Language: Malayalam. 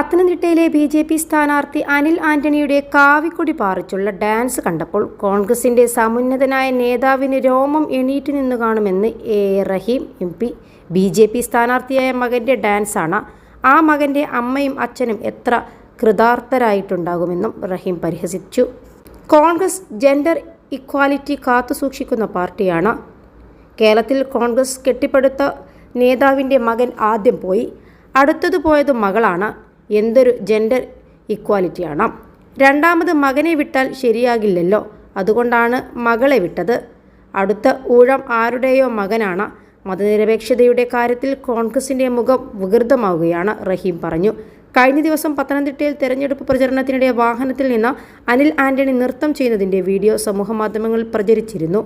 പത്തനംതിട്ടയിലെ BJP സ്ഥാനാർത്ഥി അനിൽ ആന്റണിയുടെ കാവിക്കൊടി പാറിച്ചുള്ള ഡാൻസ് കണ്ടപ്പോൾ കോൺഗ്രസിന്റെ സമുന്നതനായ നേതാവിന് രോമം എണീറ്റ് നിന്നു കാണുമെന്ന് റഹീം MP. BJP സ്ഥാനാർത്ഥിയായ മകന്റെ ഡാൻസാണ്. ആ മകന്റെ അമ്മയും അച്ഛനും എത്ര കൃതാർത്ഥരായിട്ടുണ്ടാകുമെന്നും റഹീം പരിഹസിച്ചു. കോൺഗ്രസ് ജെൻഡർ ഇക്വാലിറ്റി കാത്തുസൂക്ഷിക്കുന്ന പാർട്ടിയാണ്. കേരളത്തിൽ കോൺഗ്രസ് കെട്ടിപ്പടുത്ത നേതാവിൻ്റെ മകൻ ആദ്യം പോയി, അടുത്തത് പോയത് മകളാണ്. എന്തൊരു ജെൻഡർ ഇക്വാലിറ്റിയാണ്. രണ്ടാമത് മകനെ വിട്ടാൽ ശരിയാകില്ലല്ലോ, അതുകൊണ്ടാണ് മകളെ വിട്ടത്. അടുത്ത ഊഴം ആരുടെയോ മകനാണ്. മതനിരപേക്ഷതയുടെ കാര്യത്തിൽ കോൺഗ്രസിൻ്റെ മുഖം വികൃതമാവുകയാണ്, റഹീം പറഞ്ഞു. കഴിഞ്ഞ ദിവസം പത്തനംതിട്ടയിൽ തെരഞ്ഞെടുപ്പ് പ്രചരണത്തിനിടെ വാഹനത്തിൽ നിന്ന് അനിൽ ആന്റണി നൃത്തം ചെയ്യുന്നതിൻ്റെ വീഡിയോ സമൂഹമാധ്യമങ്ങളിൽ പ്രചരിച്ചിരുന്നു.